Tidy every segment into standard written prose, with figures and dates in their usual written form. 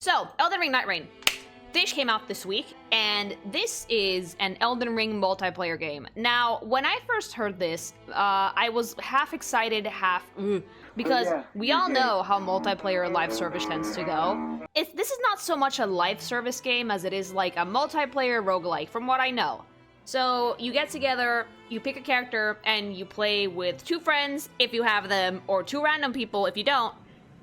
So, Elden Ring Nightreign. This came out this week, and this is an Elden Ring multiplayer game. Now, when I first heard this, I was half excited, half because we all know how multiplayer live service tends to go. This is not so much a live service game as it is like a multiplayer roguelike, from what I know. So, you get together, you pick a character, and you play with 2 friends, if you have them, or 2 random people if you don't,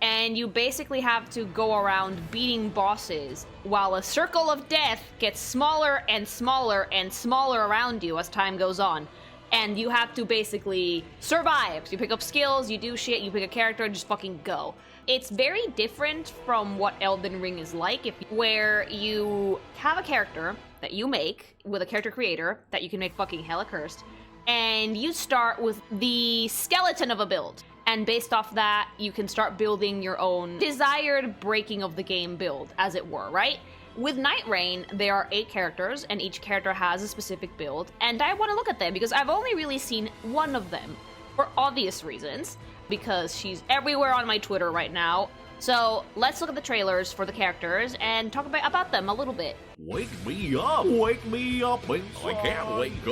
and you basically have to go around beating bosses while a circle of death gets smaller and smaller and smaller around you as time goes on. And you have to basically survive. So you pick up skills, you do shit, you pick a character, and just fucking go. It's very different from what Elden Ring is like, where you have a character that you make with a character creator that you can make fucking hella cursed, and you start with the skeleton of a build. And based off that, you can start building your own desired breaking of the game build, as it were, right? With Nightreign, there are 8 characters, and each character has a specific build, and I want to look at them because I've only really seen one of them, for obvious reasons, because she's everywhere on my Twitter right now. So let's look at the trailers for the characters and talk about them a little bit. Wake me up inside. I can't wake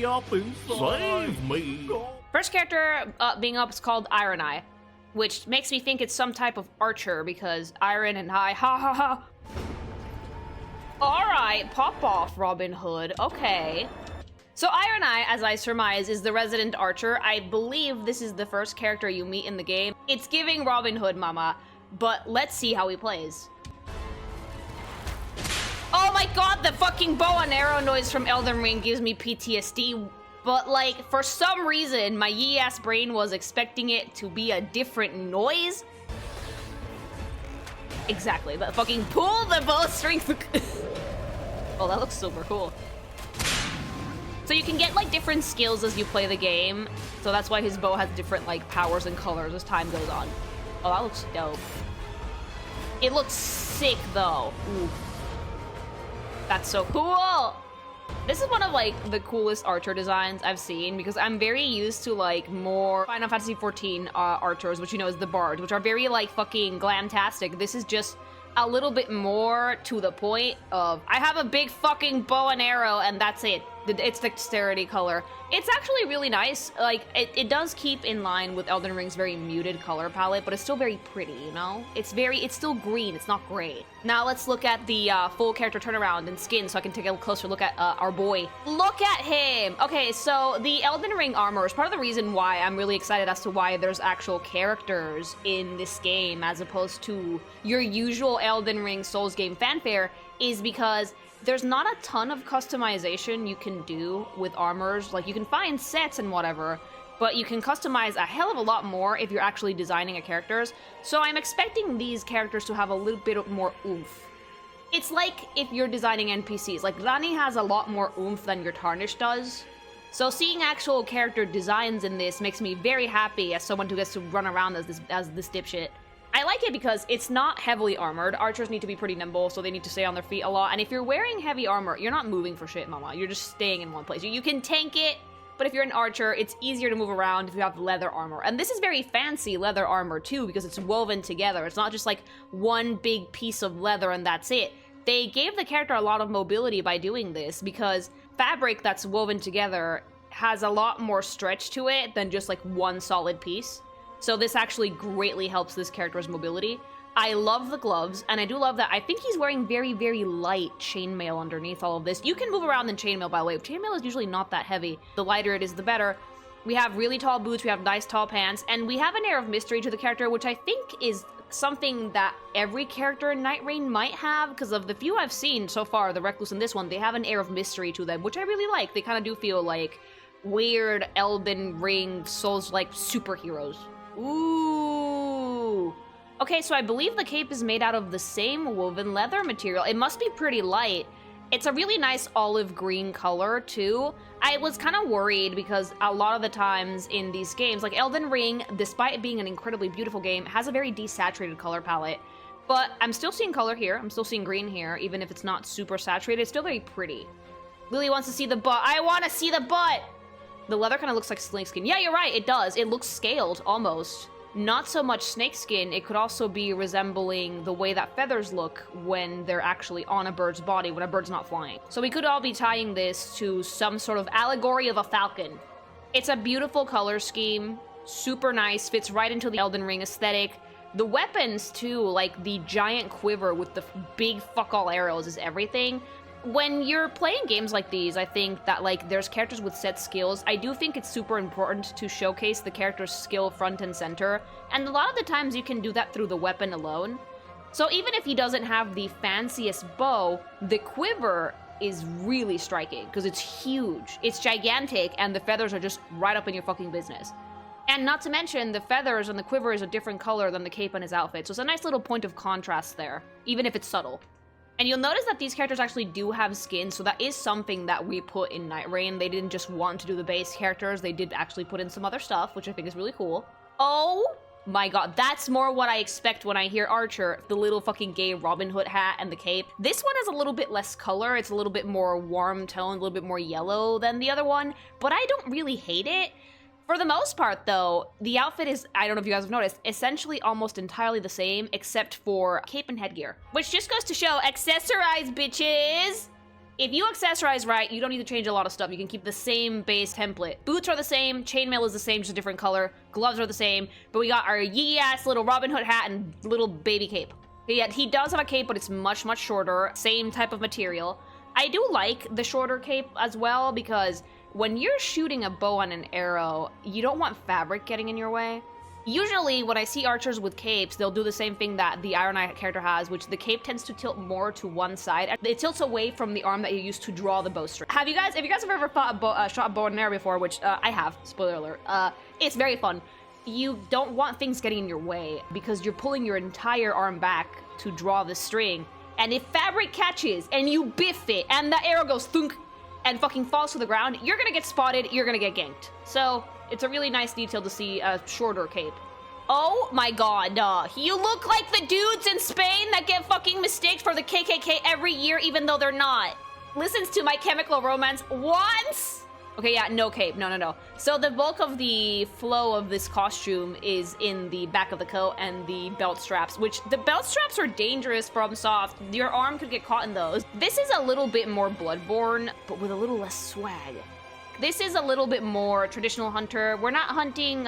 up and save me. First character being up is called Ironeye, which makes me think it's some type of archer because Iron and I, ha ha ha. Alright, pop off, Robin Hood, okay. So Ironeye, as I surmise, is the resident archer. I believe this is the first character you meet in the game. It's giving Robin Hood, mama, but let's see how he plays. Oh my god, the fucking bow and arrow noise from Elden Ring gives me PTSD. But, like, for some reason, my yee-ass brain was expecting it to be a different noise. Exactly, but fucking pull the bowstring. Oh, that looks super cool. So you can get, like, different skills as you play the game. So that's why his bow has different, like, powers and colors as time goes on. Oh, that looks dope. It looks sick, though. Ooh. That's so cool! This is one of, like, the coolest archer designs I've seen, because I'm very used to, like, more Final Fantasy XIV archers, which you know is the Bard, which are very, like, fucking glamtastic. This is just a little bit more to the point of, I have a big fucking bow and arrow, and that's it. It's dexterity color. It's actually really nice. Like, it does keep in line with Elden Ring's very muted color palette, but it's still very pretty, you know? It's still green, it's not gray. Now let's look at the full character turnaround and skin so I can take a closer look at our boy. Look at him! Okay, so the Elden Ring armor is part of the reason why I'm really excited as to why there's actual characters in this game as opposed to your usual Elden Ring Souls game fanfare, is because there's not a ton of customization you can do with armors. Like, you can find sets and whatever, but you can customize a hell of a lot more if you're actually designing a characters. So I'm expecting these characters to have a little bit more oomph. It's like if you're designing NPCs. Like, Rani has a lot more oomph than your Tarnished does. So seeing actual character designs in this makes me very happy as someone who gets to run around as this dipshit. I like it because it's not heavily armored. Archers need to be pretty nimble, so they need to stay on their feet a lot. And if you're wearing heavy armor, you're not moving for shit, mama. You're just staying in one place. You can tank it, but if you're an archer, it's easier to move around if you have leather armor. And this is very fancy leather armor, too, because it's woven together. It's not just like one big piece of leather and that's it. They gave the character a lot of mobility by doing this, because fabric that's woven together has a lot more stretch to it than just like one solid piece. So this actually greatly helps this character's mobility. I love the gloves, and I do love that I think he's wearing very, very light chainmail underneath all of this. You can move around in chainmail, by the way. Chainmail is usually not that heavy. The lighter it is, the better. We have really tall boots, we have nice tall pants, and we have an air of mystery to the character, which I think is something that every character in Nightreign might have, because of the few I've seen so far, the Recluse and this one, they have an air of mystery to them, which I really like. They kind of do feel like weird Elden Ring Souls-like superheroes. Ooh. Okay, so I believe the cape is made out of the same woven leather material. It must be pretty light. It's a really nice olive green color, too. I was kind of worried because a lot of the times in these games, like Elden Ring, despite being an incredibly beautiful game, has a very desaturated color palette. But I'm still seeing color here. I'm still seeing green here, even if it's not super saturated. It's still very pretty. Lily wants to see the butt. I want to see the butt! The leather kind of looks like snakeskin. Yeah, you're right, it does. It looks scaled, almost. not so much snakeskin, it could also be resembling the way that feathers look when they're actually on a bird's body, when a bird's not flying. So we could all be tying this to some sort of allegory of a falcon. It's a beautiful color scheme, super nice, fits right into the Elden Ring aesthetic. The weapons too, like the giant quiver with the big fuck all arrows is everything. When you're playing games like these, I think that like there's characters with set skills. I do think it's super important to showcase the character's skill front and center, and a lot of the times you can do that through the weapon alone. So even if he doesn't have the fanciest bow, the quiver is really striking because it's huge, it's gigantic, and the feathers are just right up in your fucking business. And not to mention, the feathers and the quiver is a different color than the cape on his outfit, so it's a nice little point of contrast there, even if it's subtle. And you'll notice that these characters actually do have skin, so that is something that we put in Nightreign. They didn't just want to do the base characters, they did actually put in some other stuff, which I think is really cool. Oh my god, that's more what I expect when I hear Archer, the little fucking gay Robin Hood hat and the cape. This one has a little bit less color, it's a little bit more warm toned, a little bit more yellow than the other one, but I don't really hate it. For the most part, though, the outfit is, I don't know if you guys have noticed, essentially almost entirely the same, except for cape and headgear. Which just goes to show, accessorize, bitches! If you accessorize right, you don't need to change a lot of stuff. You can keep the same base template. Boots are the same, chainmail is the same, just a different color, gloves are the same, but we got our yee-ass little Robin Hood hat and little baby cape. Yeah, he does have a cape, but it's much, much shorter, same type of material. I do like the shorter cape as well, because when you're shooting a bow and an arrow, you don't want fabric getting in your way. Usually, when I see archers with capes, they'll do the same thing that the Ironeye character has, which the cape tends to tilt more to one side. It tilts away from the arm that you use to draw the bowstring. If you guys have ever shot a bow and arrow before, which I have, spoiler alert, it's very fun. You don't want things getting in your way because you're pulling your entire arm back to draw the string. And if fabric catches and you biff it and the arrow goes thunk and fucking falls to the ground, you're gonna get spotted, you're gonna get ganked. So it's a really nice detail to see a shorter cape. Oh my god, you look like the dudes in Spain that get fucking mistaked for the KKK every year even though they're not. Listens to My Chemical Romance once? Okay, yeah, no cape, no. So the bulk of the flow of this costume is in the back of the coat and the belt straps, which the belt straps are dangerous from soft. Your arm could get caught in those. This is a little bit more Bloodborne, but with a little less swag. This is a little bit more traditional hunter. We're not hunting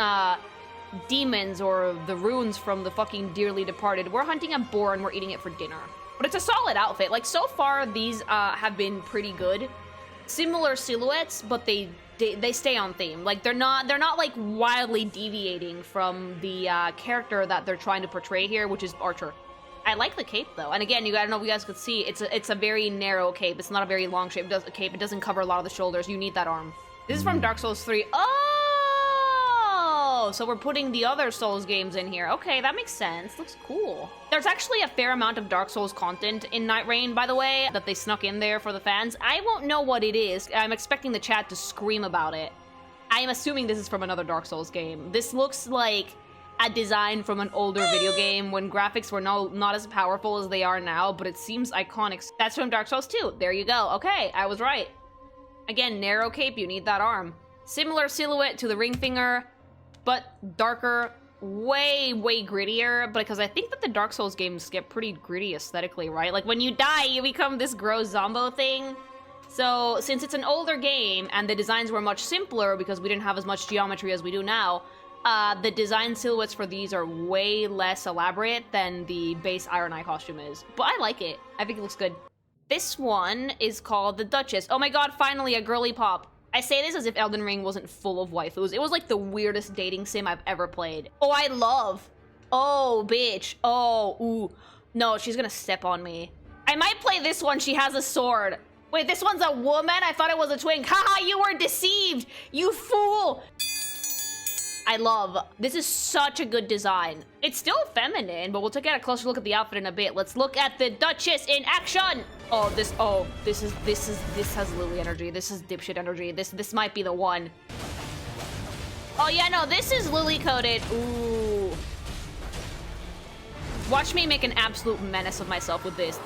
demons or the runes from the fucking dearly departed. We're hunting a boar and we're eating it for dinner. But it's a solid outfit. Like, so far, these have been pretty good. Similar silhouettes, but they stay on theme. Like, they're not like wildly deviating from the character that they're trying to portray here, which is Archer. I like the cape though, and again, I don't know if you guys could see, it's a very narrow cape. It's not a very long shape cape. It doesn't cover a lot of the shoulders. You need that arm. This is from Dark Souls 3. Oh, so we're putting the other Souls games in here. Okay, that makes sense. Looks cool. There's actually a fair amount of Dark Souls content in Nightreign, by the way, that they snuck in there for the fans. I won't know what it is. I'm expecting the chat to scream about it. I'm assuming this is from another Dark Souls game. This looks like a design from an older video game when graphics were not as powerful as they are now, but it seems iconic. That's from Dark Souls 2. There you go. Okay, I was right. Again, narrow cape, you need that arm. Similar silhouette to the ring finger, but darker, way grittier, because I think that the Dark Souls games get pretty gritty aesthetically, right? Like, when you die, you become this gross zombo thing. So, since it's an older game, and the designs were much simpler because we didn't have as much geometry as we do now, the design silhouettes for these are way less elaborate than the base Ironeye costume is. But I like it. I think it looks good. This one is called the Duchess. Oh my god, finally a girly pop. I say this as if Elden Ring wasn't full of waifus. It was like the weirdest dating sim I've ever played. Oh, I love. Oh, bitch. Oh, ooh. No, she's gonna step on me. I might play this one. She has a sword. Wait, this one's a woman? I thought it was a twink. Haha, you were deceived. You fool. I love. This is such a good design. It's still feminine, but we'll take a closer look at the outfit in a bit. Let's look at the Duchess in action. Oh, this has Lily energy. This is dipshit energy. This might be the one. Oh yeah, no, this is Lily coded. Ooh. Watch me make an absolute menace of myself with this.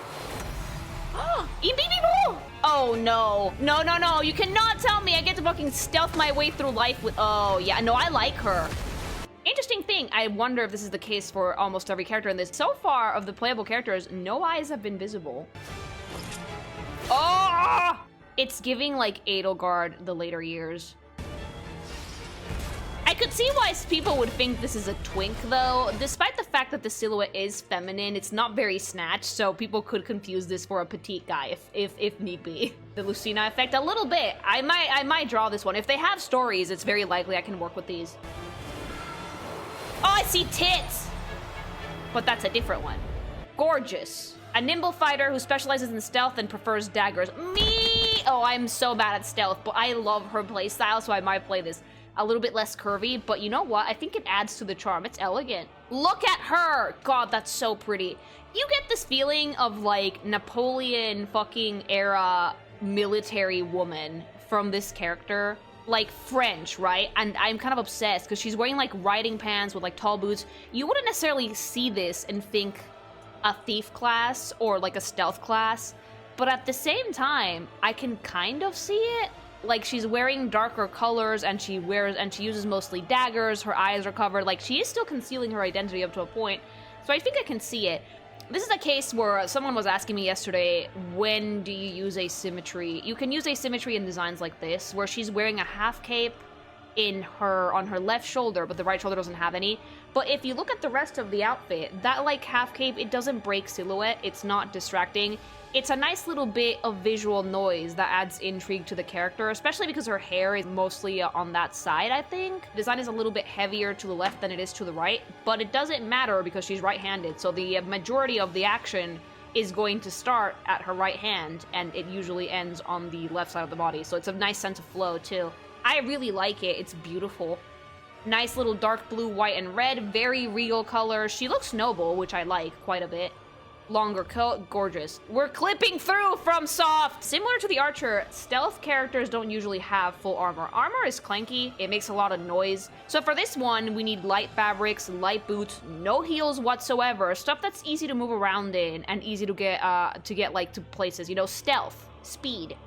Oh no. No. You cannot tell me I get to fucking stealth my way through life with. Oh yeah, no, I like her. Interesting interesting thing, I wonder if this is the case for almost every character in this. So far, of the playable characters, no eyes have been visible. Oh! It's giving, like, Edelgard the later years. I could see why people would think this is a twink, though. Despite the fact that the silhouette is feminine, it's not very snatched, so people could confuse this for a petite guy if need be. The Lucina effect, a little bit. I might draw this one. If they have stories, it's very likely I can work with these. Oh, I see tits! But that's a different one. Gorgeous. A nimble fighter who specializes in stealth and prefers daggers. Me! Oh, I'm so bad at stealth, but I love her playstyle, so I might play this a little bit less curvy, but you know what? I think it adds to the charm. It's elegant. Look at her! God, that's so pretty. You get this feeling of, like, Napoleon fucking era military woman from this character. Like, French, right? And I'm kind of obsessed, because she's wearing, like, riding pants with, like, tall boots. You wouldn't necessarily see this and think a thief class or, like, a stealth class, but at the same time, I can kind of see it. Like, she's wearing darker colors, and she uses mostly daggers, her eyes are covered, like, she is still concealing her identity up to a point, so I think I can see it. This is a case where someone was asking me yesterday, when do you use asymmetry? You can use asymmetry in designs like this, where she's wearing a half cape on her left shoulder, but the right shoulder doesn't have any. But if you look at the rest of the outfit, that, like, half cape, it doesn't break silhouette, it's not distracting. It's a nice little bit of visual noise that adds intrigue to the character, especially because her hair is mostly on that side, I think. Design is a little bit heavier to the left than it is to the right, but it doesn't matter because she's right-handed, so the majority of the action is going to start at her right hand, and it usually ends on the left side of the body, so it's a nice sense of flow, too. I really like it. It's beautiful. Nice little dark blue, white, and red, very regal colors. She looks noble, which I like quite a bit. Longer coat, gorgeous. We're clipping through from soft. Similar to the Archer, stealth characters don't usually have full armor. Armor is clanky, it makes a lot of noise. So for this one, we need light fabrics, light boots, no heels whatsoever. Stuff that's easy to move around in and easy to get like to places. You know, stealth, speed.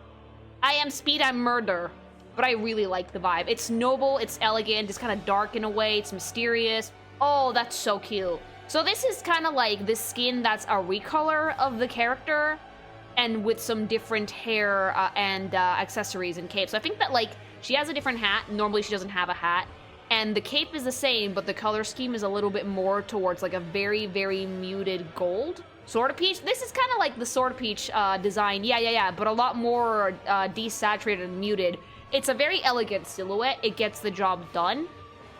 I am speed, I'm murder. But I really like the vibe. It's noble, it's elegant, it's kind of dark in a way, it's mysterious. Oh, that's so cute. So this is kind of like the skin that's a recolor of the character, and with some different hair and accessories and capes. So I think that, like, she has a different hat. Normally she doesn't have a hat. And the cape is the same, but the color scheme is a little bit more towards, like, a very, very muted gold. Sword of Peach, this is kind of like the Sword of Peach design. Yeah, but a lot more desaturated and muted. It's a very elegant silhouette. It gets the job done.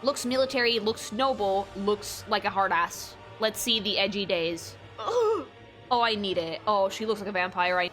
Looks military, looks noble, looks like a hard ass. Let's see the edgy days. Oh, I need it. Oh, she looks like a vampire.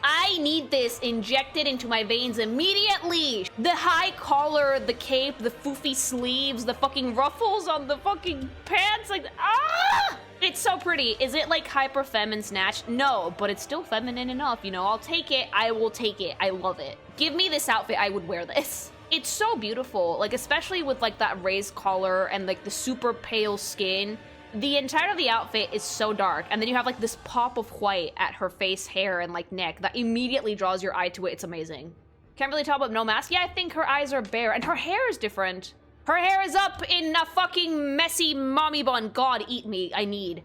I need this injected into my veins immediately. The high collar, the cape, the foofy sleeves, the fucking ruffles on the fucking pants. Like, ah! It's so pretty. Is it like hyper femme snatched? No, but it's still feminine enough. You know, I'll take it. I will take it. I love it. Give me this outfit. I would wear this. It's so beautiful, like, especially with, like, that raised collar and, like, the super pale skin. The entirety of the outfit is so dark, and then you have, like, this pop of white at her face, hair, and, like, neck that immediately draws your eye to it. It's amazing. Can't really tell, but no mask. Yeah, I think her eyes are bare, and her hair is different. Her hair is up in a fucking messy mommy bun. God, eat me. I need.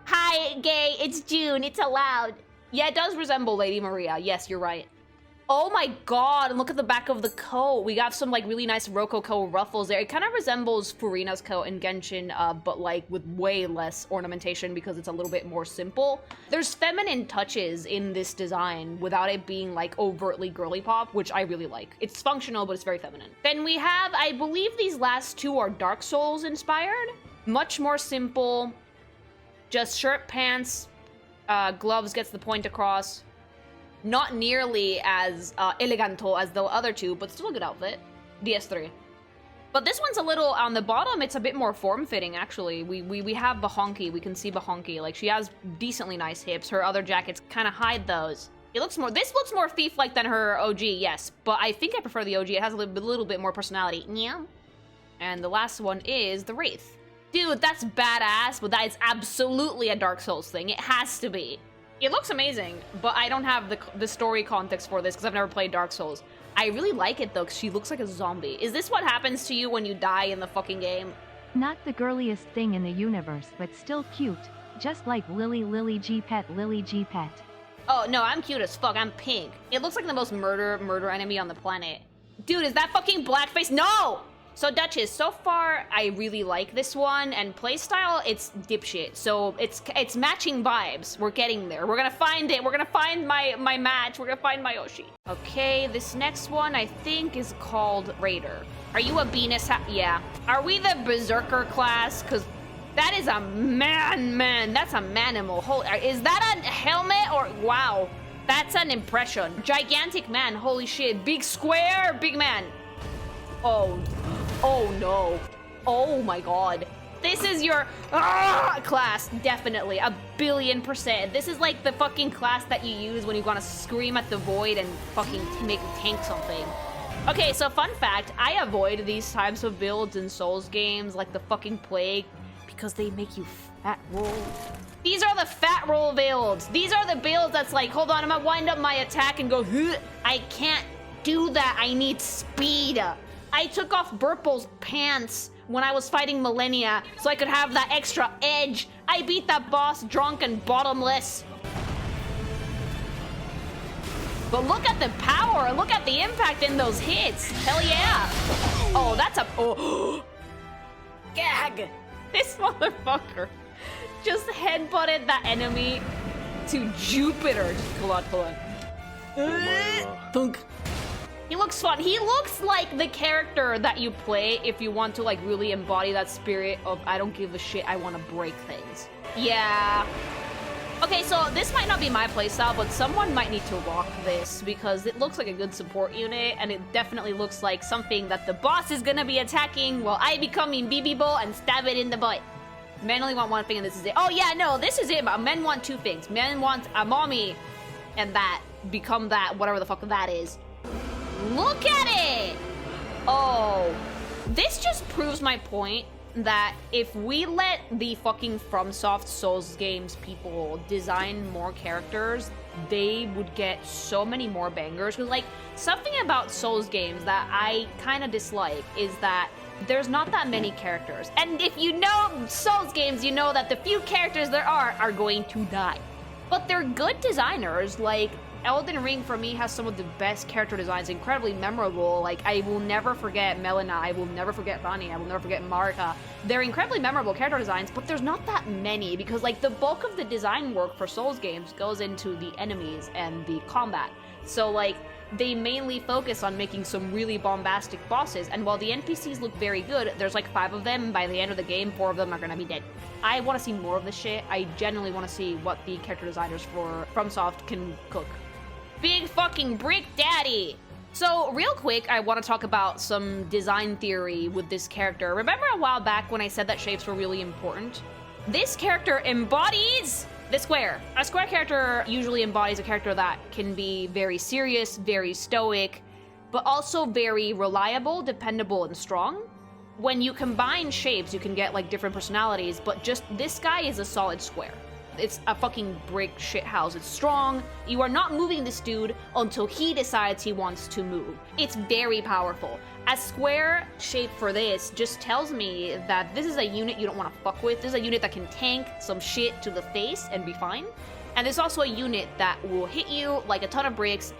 Hi, gay. It's June. It's allowed. Yeah, it does resemble Lady Maria. Yes, you're right. Oh my god, and look at the back of the coat. We got some, like, really nice Rococo ruffles there. It kind of resembles Furina's coat in Genshin, but, like, with way less ornamentation because it's a little bit more simple. There's feminine touches in this design without it being, like, overtly girly pop, which I really like. It's functional, but it's very feminine. Then we have, I believe these last two are Dark Souls inspired. Much more simple. Just shirt, pants, gloves gets the point across. Not nearly as eleganto as the other two, but still a good outfit. DS3. But this one's a little, on the bottom, it's a bit more form-fitting, actually. We have Bahonki, we can see Bahonki. Like, she has decently nice hips. Her other jackets kind of hide those. This looks more thief-like than her OG, yes. But I think I prefer the OG. It has a little bit more personality. Yeah. And the last one is the Wraith. Dude, that's badass, but that is absolutely a Dark Souls thing. It has to be. It looks amazing, but I don't have the story context for this because I've never played Dark Souls. I really like it though, because she looks like a zombie. Is this what happens to you when you die in the fucking game? Not the girliest thing in the universe, but still cute. Just like Lily G Pet. Oh, no, I'm cute as fuck. I'm pink. It looks like the most murder enemy on the planet. Dude, is that fucking blackface? No! So Duchess, so far, I really like this one, and playstyle, it's dipshit. So it's matching vibes. We're getting there. We're gonna find it. We're gonna find my match. We're gonna find my Oshi. Okay, this next one, I think, is called Raider. Are you a Venus? Yeah. Are we the Berserker class? Because that is a man. That's a manimal. Is that a helmet or... Wow. That's an impression. Gigantic man. Holy shit. Big square. Big man. Oh no. Oh my god. This is your class. Definitely. 1,000,000,000%. This is like the fucking class that you use when you want to scream at the void and fucking make tank something. Okay, so fun fact. I avoid these types of builds in Souls games like the fucking plague because they make you fat roll. These are the fat roll builds. These are the builds that's like, hold on, I'm gonna wind up my attack and go, I can't do that. I need speed. I took off Burple's pants when I was fighting Millennia so I could have that extra edge. I beat that boss drunk and bottomless. But look at the power. Look at the impact in those hits. Hell yeah. Oh, that's a... Oh. Gag. This motherfucker just headbutted that enemy to Jupiter. Hold on. Thunk. He looks fun. He looks like the character that you play if you want to like really embody that spirit of I don't give a shit, I want to break things. Yeah. Okay, so this might not be my playstyle, but someone might need to rock this because it looks like a good support unit, and it definitely looks like something that the boss is gonna be attacking while I become Invincible and stab it in the butt. Men only want one thing, and this is it. Oh yeah, no, this is it. Men want two things. Men want a mommy, and that. Become that, whatever the fuck that is. Look at it! Oh, this just proves my point that if we let the fucking FromSoft Souls games people design more characters, they would get so many more bangers. Because, like, something about Souls games that I kind of dislike is that there's not that many characters. And if you know Souls games, you know that the few characters there are going to die. But they're good designers. Like, Elden Ring, for me, has some of the best character designs, incredibly memorable. Like, I will never forget Melina, I will never forget Vani, I will never forget Marika. They're incredibly memorable character designs, but there's not that many, because, like, the bulk of the design work for Souls games goes into the enemies and the combat. So, like, they mainly focus on making some really bombastic bosses, and while the NPCs look very good, there's like 5 of them. By the end of the game, 4 of them are gonna be dead. I want to see more of this shit. I genuinely want to see what the character designers for FromSoft can cook. Big fucking brick daddy! So, real quick, I want to talk about some design theory with this character. Remember a while back when I said that shapes were really important? This character embodies the square. A square character usually embodies a character that can be very serious, very stoic, but also very reliable, dependable, and strong. When you combine shapes, you can get like different personalities, but just this guy is a solid square. It's a fucking brick shithouse. It's strong. You are not moving this dude until he decides he wants to move. It's very powerful. A square shape for this just tells me that this is a unit you don't want to fuck with. This is a unit that can tank some shit to the face and be fine. And it's also a unit that will hit you like a ton of bricks,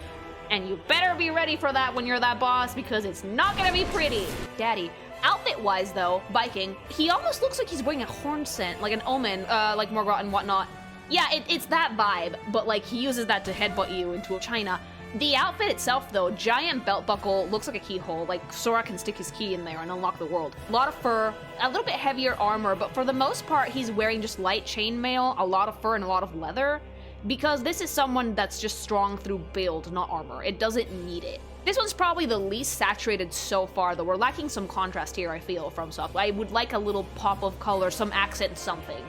and you better be ready for that when you're that boss, because it's not gonna be pretty. Daddy. Outfit-wise, though, Viking, he almost looks like he's wearing a horn scent, like an omen, like Morgoth and whatnot. Yeah, it's that vibe, but, like, he uses that to headbutt you into a china. The outfit itself, though, giant belt buckle, looks like a keyhole. Like, Sora can stick his key in there and unlock the world. A lot of fur, a little bit heavier armor, but for the most part, he's wearing just light chainmail, a lot of fur, and a lot of leather. Because this is someone that's just strong through build, not armor. It doesn't need it. This one's probably the least saturated so far, though. We're lacking some contrast here, I feel, from FromSoft. I would like a little pop of color, some accent, something.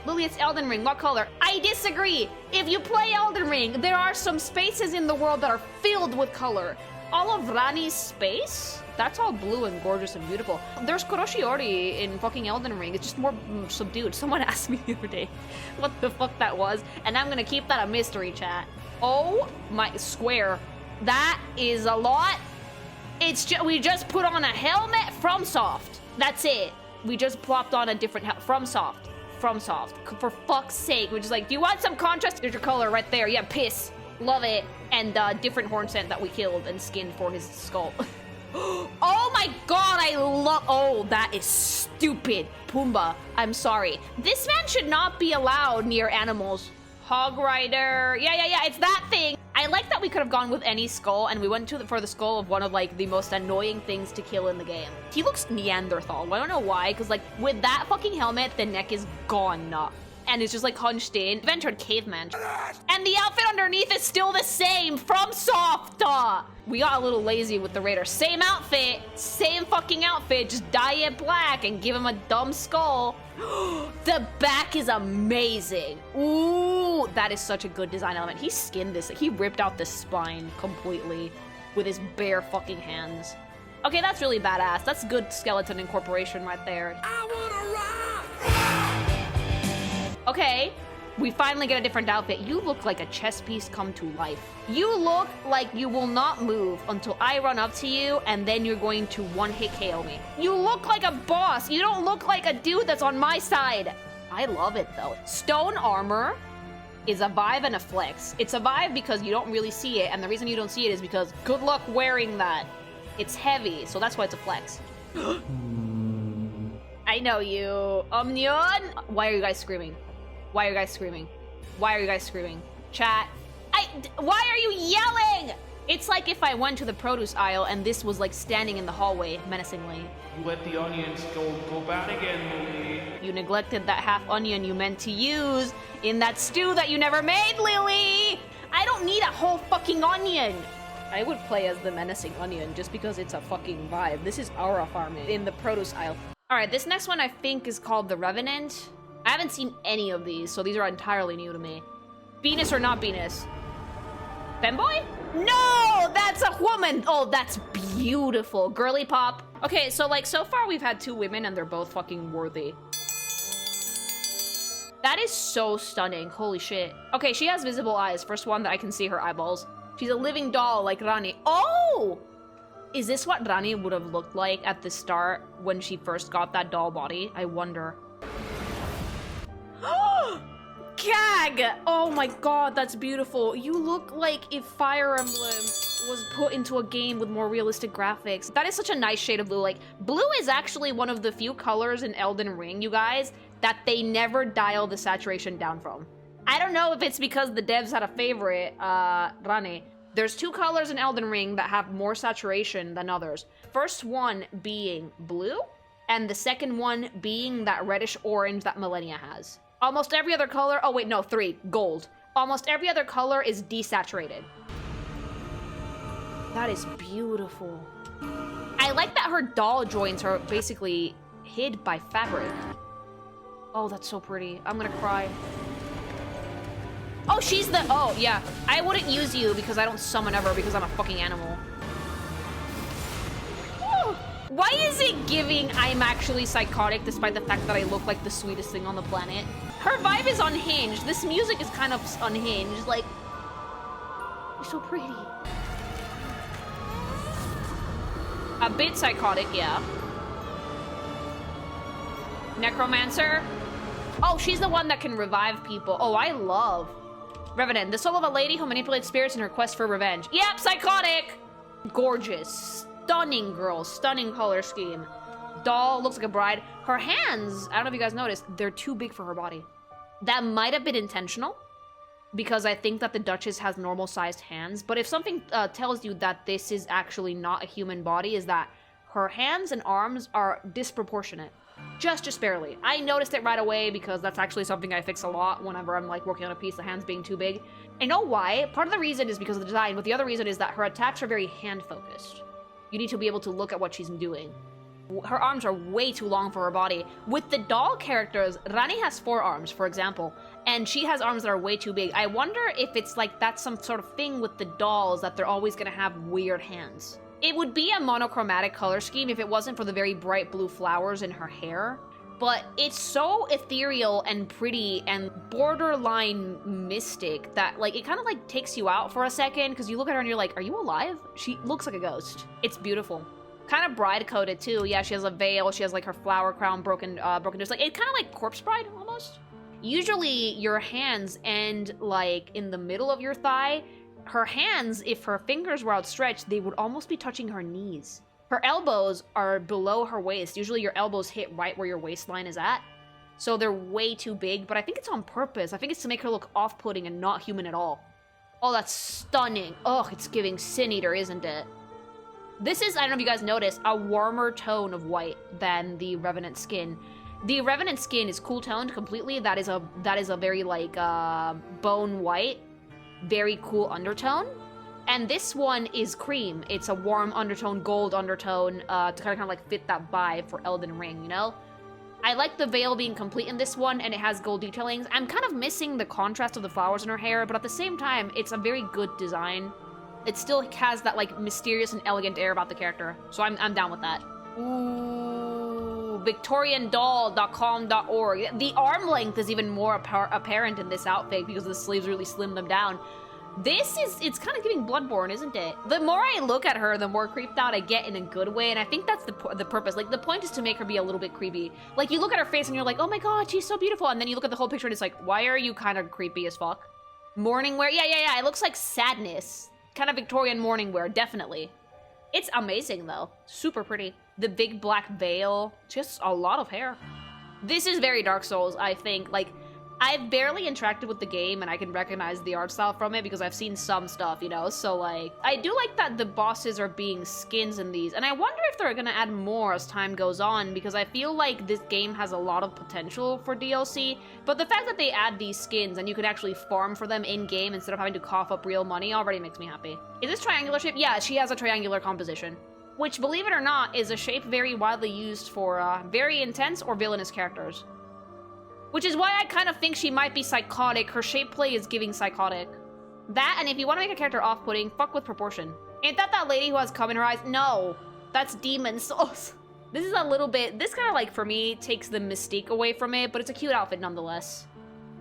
Lily, it's Elden Ring. What color? I disagree. If you play Elden Ring, there are some spaces in the world that are filled with color. All of Rani's space? That's all blue and gorgeous and beautiful. There's Koroshiori in fucking Elden Ring. It's just more subdued. Someone asked me the other day what the fuck that was, and I'm gonna keep that a mystery, chat. Oh my, square. That is a lot. We just put on a helmet from Soft. That's it. We just plopped on a different from Soft. From Soft. For fuck's sake. We're just like, do you want some contrast? There's your color right there. Yeah, piss. Love it. And different horn scent that we killed and skinned for his skull. Oh my god, I love... Oh, that is stupid. Pumbaa, I'm sorry. This man should not be allowed near animals. Hog Rider. Yeah, it's that thing. I like that we could have gone with any skull, and we went for the skull of one of, like, the most annoying things to kill in the game. He looks Neanderthal. I don't know why, because, like, with that fucking helmet, the neck is gone. And it's just, like, hunched in. We've entered caveman. And the outfit underneath is still the same from Soft. We got a little lazy with the Raider. Same outfit, same fucking outfit, just dye it black and give him a dumb skull. The back is amazing. Ooh, that is such a good design element. He skinned this. He ripped out the spine completely with his bare fucking hands. Okay, that's really badass. That's good skeleton incorporation right there. I wanna rock! Okay, we finally get a different outfit. You look like a chess piece come to life. You look like you will not move until I run up to you, and then you're going to one-hit KO me. You look like a boss. You don't look like a dude that's on my side. I love it, though. Stone armor is a vibe and a flex. It's a vibe because you don't really see it, and the reason you don't see it is because good luck wearing that. It's heavy, so that's why it's a flex. I know you. Omnion? Why are you guys screaming? Why are you guys screaming? Why are you guys screaming? Chat. Why are you yelling? It's like if I went to the produce aisle and this was like standing in the hallway menacingly. You let the onions go bad again, Lily. You neglected that half onion you meant to use in that stew that you never made, Lily. I don't need a whole fucking onion. I would play as the menacing onion just because it's a fucking vibe. This is Aura farming in the produce aisle. All right, this next one I think is called the Revenant. I haven't seen any of these, so these are entirely new to me. Venus or not Venus? Femboy? No, that's a woman. Oh, that's beautiful. Girly pop. Okay, so like so far we've had 2 women and they're both fucking worthy. That is so stunning. Holy shit. Okay, she has visible eyes. First one that I can see her eyeballs. She's a living doll like Rani. Oh! Is this what Rani would have looked like at the start when she first got that doll body? I wonder. Kag! Oh my god, that's beautiful. You look like if Fire Emblem was put into a game with more realistic graphics. That is such a nice shade of blue. Like, blue is actually one of the few colors in Elden Ring, you guys, that they never dial the saturation down from. I don't know if it's because the devs had a favorite, Rani. There's 2 colors in Elden Ring that have more saturation than others. First one being blue, and the second one being that reddish orange that Millennia has. Almost every other color, oh wait, no, 3, gold. Almost every other color is desaturated. That is beautiful. I like that her doll joints are basically hid by fabric. Oh, that's so pretty. I'm gonna cry. Oh, she's the, oh yeah. I wouldn't use you because I don't summon ever because I'm a fucking animal. Why is it giving I'm actually psychotic despite the fact that I look like the sweetest thing on the planet? Her vibe is unhinged. This music is kind of unhinged. Like, you're so pretty. A bit psychotic, yeah. Necromancer? Oh, she's the one that can revive people. Oh, I love. Revenant, the soul of a lady who manipulates spirits in her quest for revenge. Yep, psychotic! Gorgeous. Stunning girl, stunning color scheme. Doll, looks like a bride. Her hands, I don't know if you guys noticed, they're too big for her body. That might have been intentional, because I think that the Duchess has normal-sized hands, but if something tells you that this is actually not a human body, is that her hands and arms are disproportionate. Just barely. I noticed it right away because that's actually something I fix a lot whenever I'm like working on a piece, the hands being too big. I know why. Part of the reason is because of the design, but the other reason is that her attacks are very hand-focused. You need to be able to look at what she's doing. Her arms are way too long for her body. With the doll characters, Rani has 4 arms, for example, and she has arms that are way too big. I wonder if it's like that's some sort of thing with the dolls that they're always gonna have weird hands. It would be a monochromatic color scheme if it wasn't for the very bright blue flowers in her hair. but it's so ethereal and pretty and borderline mystic that like it kind of like takes you out for a second because you look at her and you're like, are you alive? She looks like a ghost. It's beautiful. Kind of bride coded too. Yeah, she has a veil. She has like her flower crown broken just like it kind of like corpse bride almost. Usually your hands end like in the middle of your thigh. Her hands, if her fingers were outstretched, they would almost be touching her knees. Her elbows are below her waist. Usually your elbows hit right where your waistline is at. So they're way too big, but I think it's on purpose. I think it's to make her look off-putting and not human at all. Oh, that's stunning. Oh, it's giving Sin Eater, isn't it? This is, I don't know if you guys noticed, a warmer tone of white than the Revenant skin. The Revenant skin is cool toned completely. That is a very like bone white, very cool undertone. And this one is cream. It's a warm undertone, gold undertone, to kind of like fit that vibe for Elden Ring, you know? I like the veil being complete in this one, and it has gold detailings. I'm kind of missing the contrast of the flowers in her hair, but at the same time, it's a very good design. It still has that like mysterious and elegant air about the character, so I'm down with that. Ooh, victoriandoll.com.org. The arm length is even more apparent in this outfit because the sleeves really slim them down. It's kind of giving Bloodborne, isn't it? The more I look at her, the more creeped out I get in a good way, and I think that's the purpose. Like, the point is to make her be a little bit creepy. Like, you look at her face and you're like, oh my god, she's so beautiful, and then you look at the whole picture and it's like, why are you kind of creepy as fuck? Morning wear? Yeah, it looks like sadness. Kind of Victorian morning wear, definitely. It's amazing, though. Super pretty. The big black veil. Just a lot of hair. This is very Dark Souls, I think. Like, I've barely interacted with the game, and I can recognize the art style from it because I've seen some stuff, you know? So, like, I do like that the bosses are being skins in these, and I wonder if they're gonna add more as time goes on, because I feel like this game has a lot of potential for DLC, but the fact that they add these skins and you can actually farm for them in-game instead of having to cough up real money already makes me happy. Is this triangular shape? Yeah, she has a triangular composition, which, believe it or not, is a shape very widely used for very intense or villainous characters. Which is why I kind of think she might be psychotic. Her shape play is giving psychotic. That, and if you want to make a character off-putting, fuck with proportion. Ain't that lady who has cum in her eyes? No, that's Demon Souls. This is a little bit, this kind of like, for me, takes the mystique away from it, but it's a cute outfit nonetheless.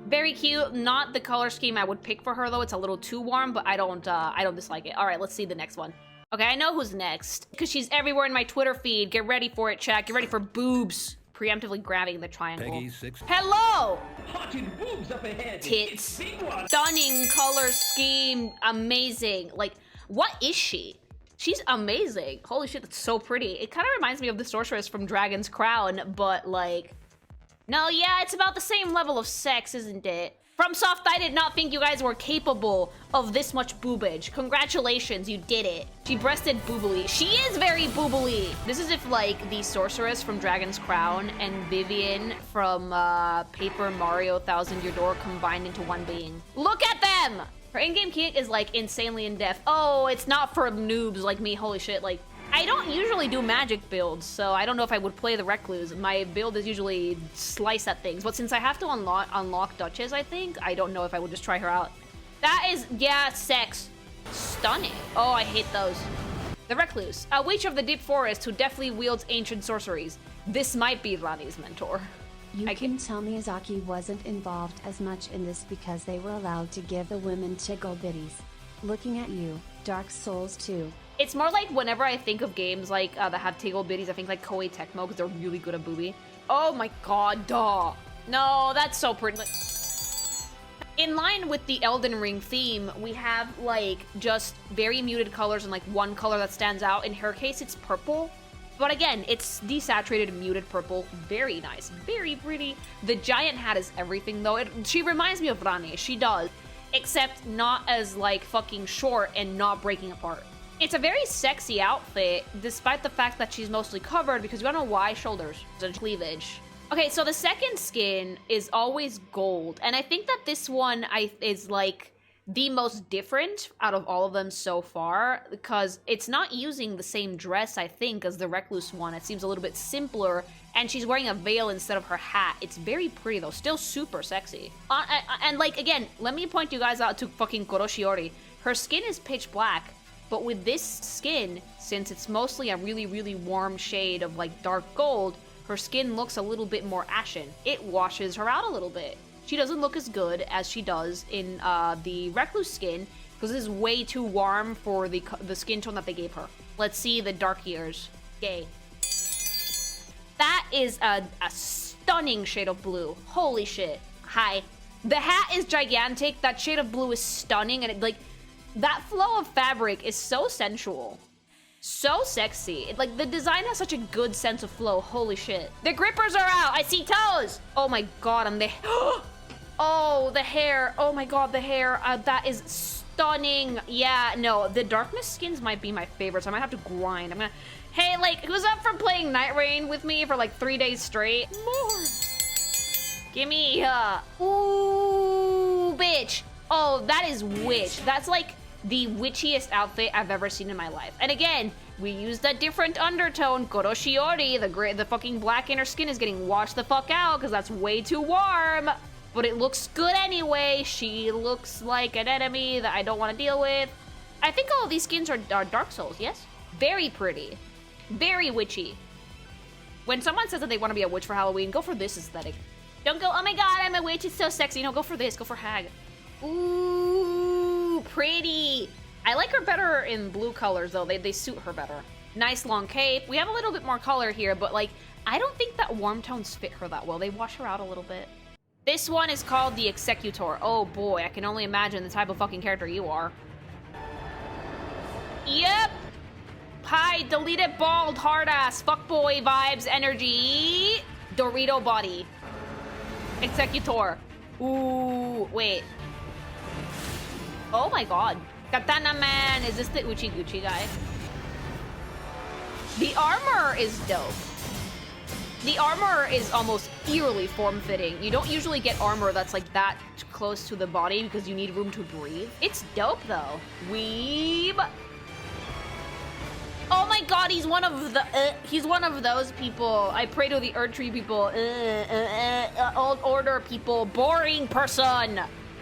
Very cute, not the color scheme I would pick for her though. It's a little too warm, but I don't dislike it. All right, let's see the next one. Okay, I know who's next, because she's everywhere in my Twitter feed. Get ready for it, chat. Get ready for boobs. Preemptively grabbing the triangle. Peggy 6. Hello! Hotted boobs up ahead. Tits. Big one. Stunning color scheme. Amazing. Like, what is she? She's amazing. Holy shit, that's so pretty. It kind of reminds me of the sorceress from Dragon's Crown, but like... No, yeah, it's about the same level of sex, isn't it? FromSoft, I did not think you guys were capable of this much boobage. Congratulations, you did it. She breasted boobily. She is very boobily. This is if, like, the sorceress from Dragon's Crown and Vivian from Paper Mario Thousand Year Door combined into one being. Look at them! Her in-game kit is, like, insanely in-depth. Oh, it's not for noobs like me. Holy shit, like... I don't usually do magic builds, so I don't know if I would play the Recluse. My build is usually slice at things, but since I have to unlock Duchess, I think, I don't know if I would just try her out. That is, yeah, sex. Stunning. Oh, I hate those. The Recluse, a witch of the deep forest who deftly wields ancient sorceries. This might be Rani's mentor. You can tell Miyazaki wasn't involved as much in this because they were allowed to give the women tickle bitties. Looking at you, Dark Souls 2. It's more like whenever I think of games like that have tickle bitties, I think like Koei Tecmo because they're really good at booby. Oh my god, duh. No, that's so pretty. In line with the Elden Ring theme, we have like just very muted colors and like one color that stands out. In her case, it's purple. But again, it's desaturated muted purple. Very nice, very pretty. The giant hat is everything though. She reminds me of Rani, she does. Except not as like fucking short and not breaking apart. It's a very sexy outfit, despite the fact that she's mostly covered because you don't know why shoulders and cleavage. Okay, so the second skin is always gold, and I think that this one is like the most different out of all of them so far because it's not using the same dress, I think, as the Recluse one. It seems a little bit simpler, and she's wearing a veil instead of her hat. It's very pretty though, still super sexy. And like, again, let me point you guys out to fucking Koroshiori. Her skin is pitch black. But with this skin, since it's mostly a really, really warm shade of like dark gold, her skin looks a little bit more ashen. It washes her out a little bit. She doesn't look as good as she does in the Recluse skin, because this is way too warm for the skin tone that they gave her. Let's see the dark ears. Yay. That is a stunning shade of blue. Holy shit. Hi. The hat is gigantic. That shade of blue is stunning. And like, that flow of fabric is so sensual. So sexy. Like, the design has such a good sense of flow. Holy shit. The grippers are out. I see toes. Oh my god, I'm the... Oh, the hair. Oh my god, the hair. That is stunning. Yeah, no, the darkness skins might be my favorite, so I might have to grind. I'm gonna... Hey, like, who's up for playing Nightreign with me for like 3 days straight? More. Gimme, ooh, bitch. Oh, that is witch. That's like the witchiest outfit I've ever seen in my life. And again, we used a different undertone. Goroshiori, the fucking black inner skin is getting washed the fuck out because that's way too warm. But it looks good anyway. She looks like an enemy that I don't want to deal with. I think all of these skins are Dark Souls, yes? Very pretty. Very witchy. When someone says that they want to be a witch for Halloween, go for this aesthetic. Don't go, oh my god, I'm a witch, it's so sexy. No, go for this, go for hag. Ooh, pretty. I like her better in blue colors, though. They suit her better. Nice long cape. We have a little bit more color here, but like, I don't think that warm tones fit her that well. They wash her out a little bit. This one is called the Executor. Oh boy, I can only imagine the type of fucking character you are. Yep. Hi, deleted bald, hard ass, fuckboy vibes, energy. Dorito body. Executor. Ooh, wait. Oh my god. Katana man, is this the Uchi Gucci guy? The armor is dope. The armor is almost eerily form-fitting. You don't usually get armor that's like that close to the body because you need room to breathe. It's dope though. Weeb. Oh my god, he's one of those people. I pray to the Erdtree people. Old Order people. Boring person.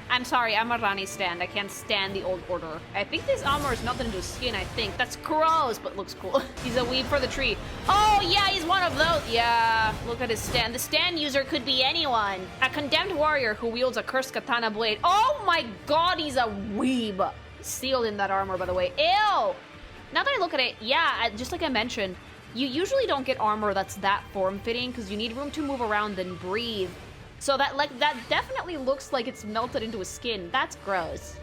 I'm sorry, I'm a Rani stand. I can't stand the Old Order. I think this armor is melted into his skin, I think. That's gross, but looks cool. He's a weeb for the tree. Oh yeah, he's one of those. Yeah, look at his stand. The stand user could be anyone. A condemned warrior who wields a cursed katana blade. Oh my god, he's a weeb. Sealed in that armor, by the way. Ew. Now that I look at it, yeah, just like I mentioned, you usually don't get armor that's that form-fitting because you need room to move around and breathe. So that definitely looks like it's melted into his skin. That's gross.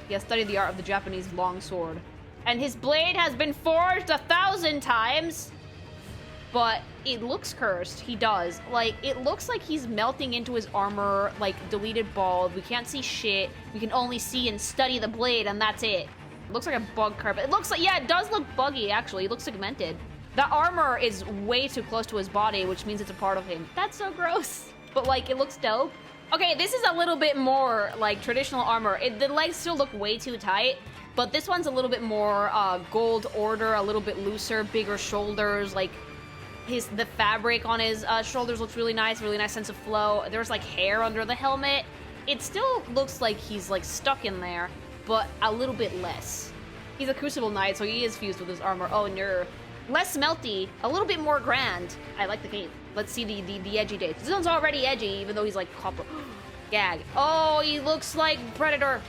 He has studied the art of the Japanese longsword. And his blade has been forged 1,000 times. But it looks cursed. He does. Like, it looks like he's melting into his armor, like, deleted bald. We can't see shit. We can only see and study the blade, and that's it. It looks like a bug carpet. It looks like, yeah, it does look buggy, actually. It looks segmented. The armor is way too close to his body, which means it's a part of him. That's so gross. But, like, it looks dope. Okay, this is a little bit more, like, traditional armor. The legs still look way too tight, but this one's a little bit more Gold Order, a little bit looser, bigger shoulders. Like, the fabric on his shoulders looks really nice sense of flow. There's, like, hair under the helmet. It still looks like he's, like, stuck in there, but a little bit less. He's a Crucible Knight, so he is fused with his armor. Oh, no. Less melty, a little bit more grand. I like the cape. Let's see the edgy dates. This one's already edgy, even though he's like copper. Gag. Oh, he looks like Predator.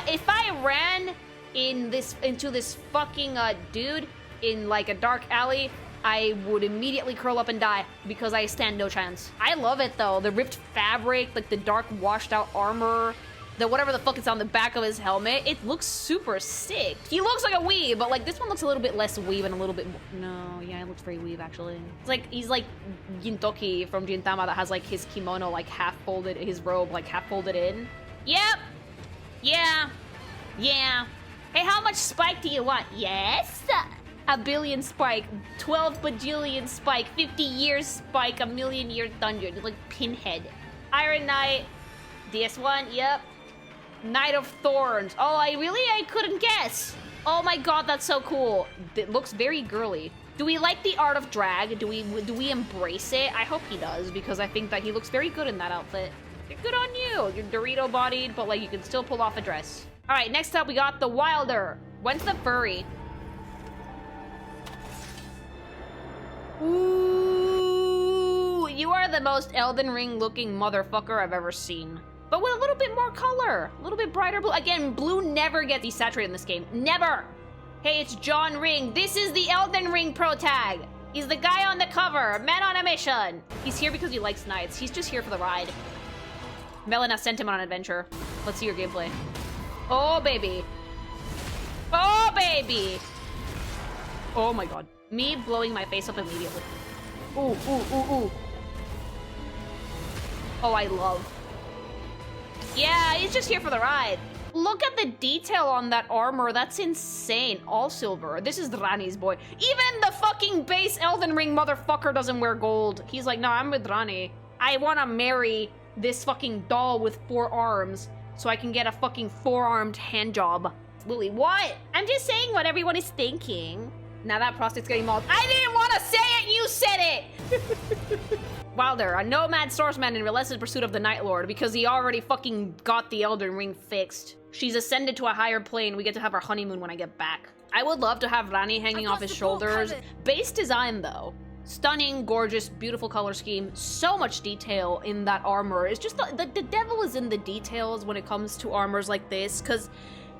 If I ran into this fucking dude in like a dark alley, I would immediately curl up and die because I stand no chance. I love it though. The ripped fabric, like the dark washed out armor, the whatever the fuck is on the back of his helmet. It looks super sick. He looks like a weeb, but like this one looks a little bit less weeb and a little bit more... No, yeah, it looks very weeb actually. It's like, he's like Gintoki from Gintama that has like his kimono like half folded, his robe like half folded in. Yep. Yeah. Yeah. Hey, how much spike do you want? Yes. A billion spike, 12 bajillion spike, 50 years spike, a million year thunder. Like Pinhead. Ironeye. DS1, yep. Knight of Thorns. Oh, I couldn't guess. Oh my god, that's so cool. It looks very girly. Do we like the art of drag? Do we embrace it? I hope he does, because I think that he looks very good in that outfit. Good on you. You're Dorito bodied, but like you can still pull off a dress. All right, next up we got the Wylder. When's the furry? Ooh. You are the most Elden Ring looking motherfucker I've ever seen. But with a little bit more color, a little bit brighter blue. Again, blue never gets desaturated in this game, never. Hey, it's John Ring. This is the Elden Ring pro tag. He's the guy on the cover, man on a mission. He's here because he likes knights. He's just here for the ride. Melina sent him on an adventure. Let's see your gameplay. Oh, baby. Oh, baby. Oh my god. Me blowing my face up immediately. Ooh, ooh, ooh, ooh. Oh, I love. Yeah, he's just here for the ride. Look at the detail on that armor. That's insane. All silver. This is Rani's boy. Even the fucking base Elden Ring motherfucker doesn't wear gold. He's like, no, I'm with Rani. I want to marry this fucking doll with 4 arms so I can get a fucking 4-armed hand job. Lily, what? I'm just saying what everyone is thinking. Now that prostate's getting mauled. I didn't want to say it, you said it! Wylder, a nomad swordsman in relentless pursuit of the Night Lord because he already fucking got the Elden Ring fixed. She's ascended to a higher plane. We get to have our honeymoon when I get back. I would love to have Rani hanging off his shoulders. Base design, though. Stunning, gorgeous, beautiful color scheme. So much detail in that armor. It's just the devil is in the details when it comes to armors like this, because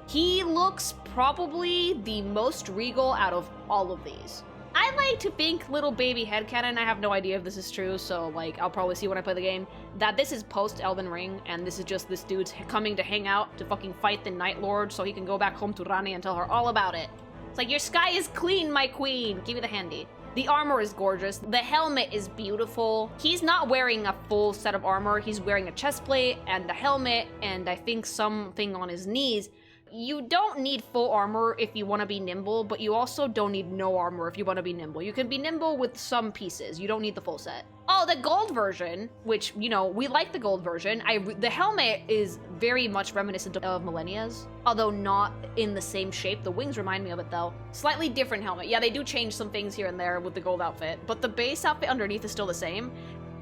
he looks probably the most regal out of all of these. I like to think, little baby headcanon, I have no idea if this is true, so like I'll probably see when I play the game, that this is post Elden Ring, and this is just this dude's coming to hang out to fucking fight the Night Lord so he can go back home to Rani and tell her all about it. It's like, your sky is clean, my queen. Give me the handy. The armor is gorgeous. The helmet is beautiful. He's not wearing a full set of armor. He's wearing a chest plate and a helmet and I think something on his knees. You don't need full armor if you want to be nimble, but you also don't need no armor if you want to be nimble. You can be nimble with some pieces. You don't need the full set. Oh, the gold version, which, you know, we like the gold version. The helmet is very much reminiscent of Millennia's, although not in the same shape. The wings remind me of it, though. Slightly different helmet. Yeah, they do change some things here and there with the gold outfit, but the base outfit underneath is still the same.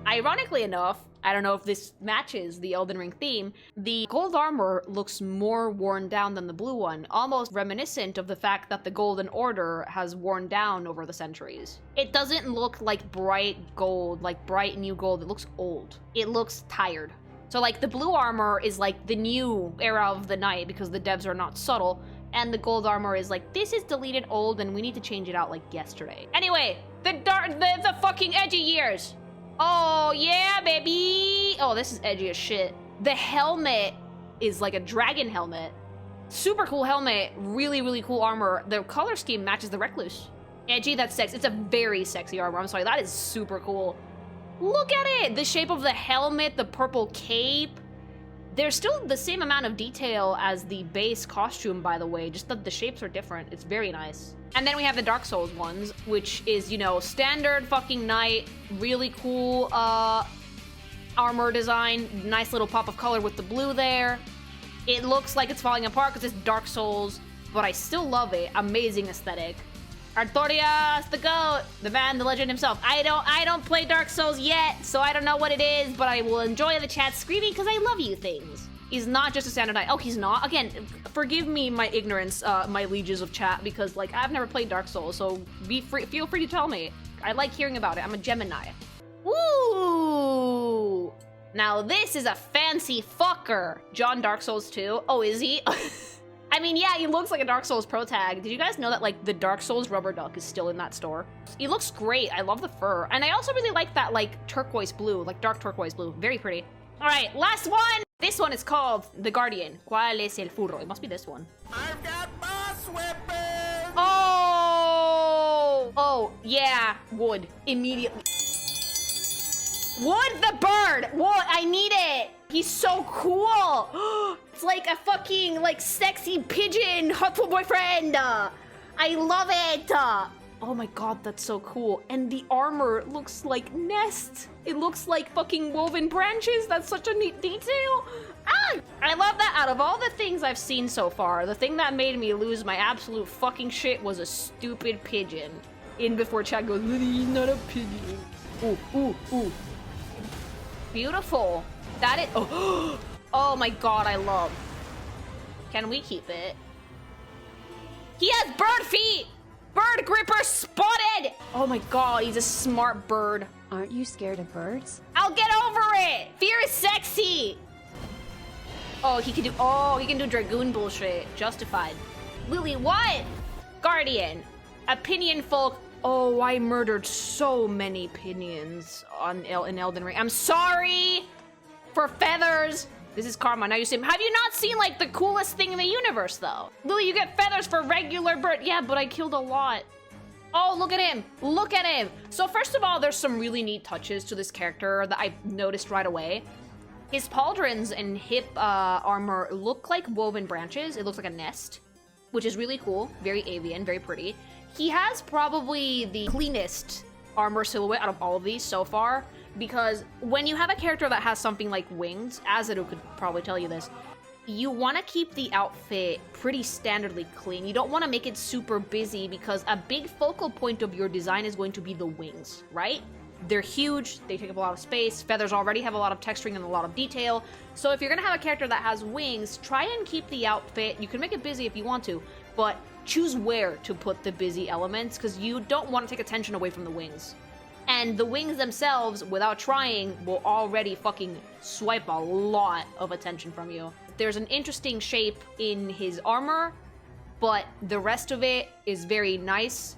Ironically enough, I don't know if this matches the Elden Ring theme, the gold armor looks more worn down than the blue one, almost reminiscent of the fact that the Golden Order has worn down over the centuries. It doesn't look like bright gold, like bright new gold. It looks old. It looks tired. So like the blue armor is like the new era of the night because the devs are not subtle, and the gold armor is like, this is deleted old and we need to change it out like yesterday. Anyway, the fucking edgy years. Oh, yeah, baby! Oh, this is edgy as shit. The helmet is like a dragon helmet. Super cool helmet, really, really cool armor. The color scheme matches the Recluse. Edgy, that's sexy. It's a very sexy armor. I'm sorry, that is super cool. Look at it! The shape of the helmet, the purple cape. There's still the same amount of detail as the base costume, by the way, just that the shapes are different. It's very nice. And then we have the Dark Souls ones, which is, you know, standard fucking knight, really cool armor design, nice little pop of color with the blue there. It looks like it's falling apart because it's Dark Souls, but I still love it. Amazing aesthetic. Artorias, the GOAT, the man, the legend himself. I don't play Dark Souls yet, so I don't know what it is, but I will enjoy the chat screaming because I love you things. He's not just a standard knight. Oh, he's not? Again, forgive me my ignorance, my lieges of chat, because like I've never played Dark Souls, so feel free to tell me. I like hearing about it. I'm a Gemini. Ooh! Now this is a fancy fucker. John Dark Souls 2. Oh, is he? I mean, yeah, he looks like a Dark Souls pro tag. Did you guys know that, like, the Dark Souls rubber duck is still in that store? He looks great. I love the fur. And I also really like that, like, turquoise blue, like dark turquoise blue. Very pretty. All right, last one. This one is called The Guardian. ¿Cuál es el furro? It must be this one. I've got boss weapons! Oh! Oh, yeah, wood. Immediately. Wood the bird! Wood, I need it! He's so cool! It's like a fucking, like, sexy pigeon hotful boyfriend! I love it! Oh my god, that's so cool. And the armor looks like nests. It looks like fucking woven branches. That's such a neat detail. Ah! I love that. Out of all the things I've seen so far, the thing that made me lose my absolute fucking shit was a stupid pigeon. In before chat goes, he's not a pigeon. Ooh, ooh, ooh. Beautiful. That is, oh, oh my god, I love. Can we keep it? He has bird feet! Bird gripper spotted! Oh my god, he's a smart bird. Aren't you scared of birds? I'll get over it! Fear is sexy! Oh, he can do Dragoon bullshit. Justified. Lily, what? Guardian. Opinion folk. Oh, I murdered so many pinions in Elden Ring. I'm sorry for feathers. This is karma. Now you say, have you not seen like the coolest thing in the universe though? Lily, you get feathers for regular bird. Yeah, but I killed a lot. Oh, look at him. Look at him. So first of all, there's some really neat touches to this character that I noticed right away. His pauldrons and hip armor look like woven branches. It looks like a nest, which is really cool. Very avian, very pretty. He has probably the cleanest armor silhouette out of all of these so far, because when you have a character that has something like wings, Azido could probably tell you this, you want to keep the outfit pretty standardly clean. You don't want to make it super busy because a big focal point of your design is going to be the wings, right? They're huge, they take up a lot of space, feathers already have a lot of texturing and a lot of detail. So if you're gonna have a character that has wings, try and keep the outfit, you can make it busy if you want to, but choose where to put the busy elements because you don't want to take attention away from the wings. And the wings themselves, without trying, will already fucking swipe a lot of attention from you. There's an interesting shape in his armor, but the rest of it is very nice.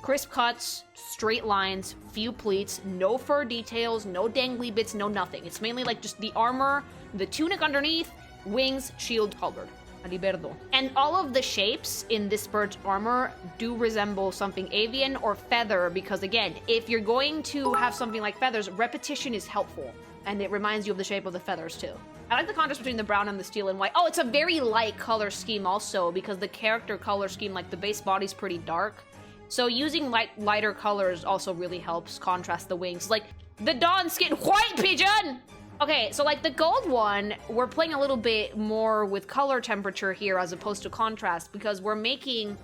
Crisp cuts, straight lines, few pleats, no fur details, no dangly bits, no nothing. It's mainly like just the armor, the tunic underneath, wings, shield, halberd. Aliberdo. And all of the shapes in this bird's armor do resemble something avian or feather because, again, if you're going to have something like feathers, repetition is helpful. And it reminds you of the shape of the feathers, too. I like the contrast between the brown and the steel and white. Oh, it's a very light color scheme also because the character color scheme, like the base body's pretty dark. So using lighter colors also really helps contrast the wings. Like the Dawn skin white pigeon! Okay, so like the gold one, we're playing a little bit more with color temperature here as opposed to contrast because we're making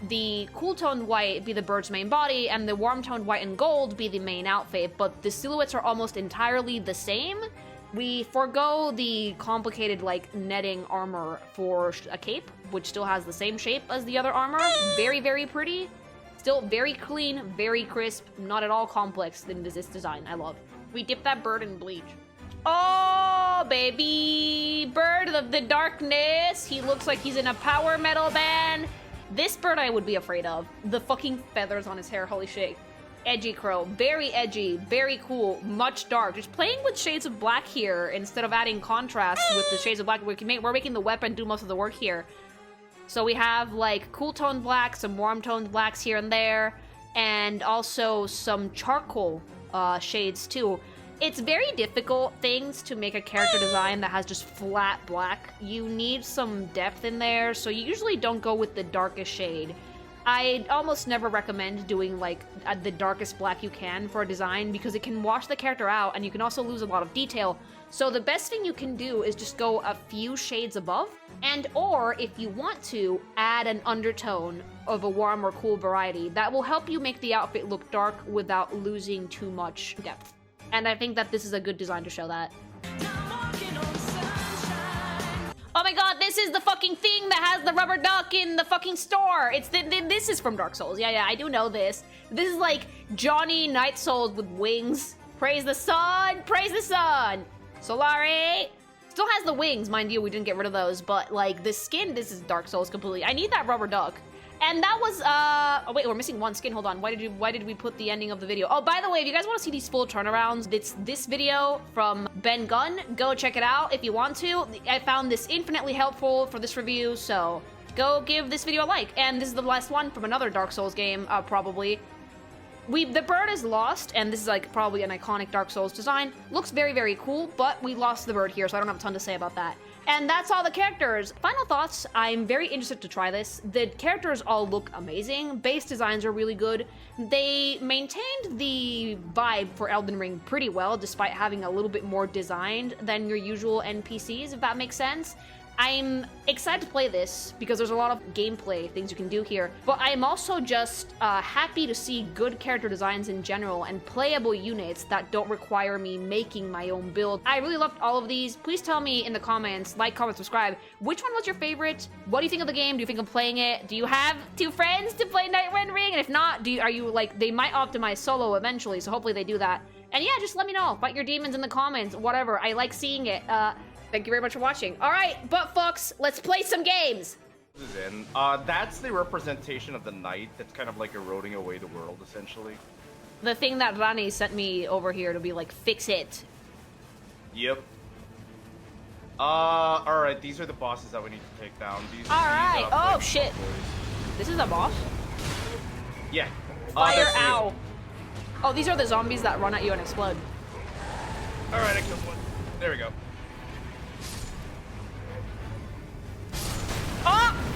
the cool toned white be the bird's main body and the warm toned white and gold be the main outfit, but the silhouettes are almost entirely the same. We forego the complicated like netting armor for a cape, which still has the same shape as the other armor. Very, very pretty. Still very clean, very crisp, not at all complex in this design. I love. We dip that bird in bleach. Oh, baby! Bird of the darkness! He looks like he's in a power metal band! This bird I would be afraid of. The fucking feathers on his hair, holy shit. Edgy crow. Very edgy, very cool, much dark. Just playing with shades of black here instead of adding contrast with the shades of black. We're making the weapon do most of the work here. So we have like cool toned blacks, some warm toned blacks here and there, and also some charcoal shades too. It's very difficult things to make a character design that has just flat black. You need some depth in there, so you usually don't go with the darkest shade. I almost never recommend doing like the darkest black you can for a design because it can wash the character out and you can also lose a lot of detail. So the best thing you can do is just go a few shades above, and or if you want to, add an undertone of a warm or cool variety. That will help you make the outfit look dark without losing too much depth. And I think that this is a good design to show that. Oh my god, this is the fucking thing that has the rubber duck in the fucking store. It's this is from Dark Souls. Yeah, I do know this. This is like Johnny Night Souls with wings. Praise the sun, praise the sun. Solare. Still has the wings, mind you, we didn't get rid of those, but like the skin, this is Dark Souls completely. I need that rubber duck. And that was, oh wait, we're missing one skin, hold on. Why did we put the ending of the video? Oh, by the way, if you guys want to see these full turnarounds, it's this video from Ben Gunn. Go check it out if you want to. I found this infinitely helpful for this review, so go give this video a like. And this is the last one from another Dark Souls game, probably. The bird is lost, and this is like probably an iconic Dark Souls design. Looks very, very cool, but we lost the bird here, so I don't have a ton to say about that. And that's all the characters. Final thoughts, I'm very interested to try this. The characters all look amazing. Base designs are really good. They maintained the vibe for Elden Ring pretty well, despite having a little bit more designed than your usual NPCs, if that makes sense. I'm excited to play this because there's a lot of gameplay things you can do here, but I'm also just happy to see good character designs in general and playable units that don't require me making my own build. I really loved all of these. Please tell me in the comments, like, comment, subscribe, which one was your favorite? What do you think of the game? Do you think of playing it? Do you have 2 friends to play Nightreign? And if not, are you like, they might optimize solo eventually, so hopefully they do that. And yeah, just let me know. Fight your demons in the comments, whatever. I like seeing it. Thank you very much for watching. All right, butt fucks, let's play some games. That's the representation of the night that's kind of like eroding away the world, essentially. The thing that Rani sent me over here to be like, fix it. Yep. Alright, these are the bosses that we need to take down. Alright, oh shit. This is a boss? Yeah. Fire, ow. Oh, these are the zombies that run at you and explode. Alright, I killed one. There we go.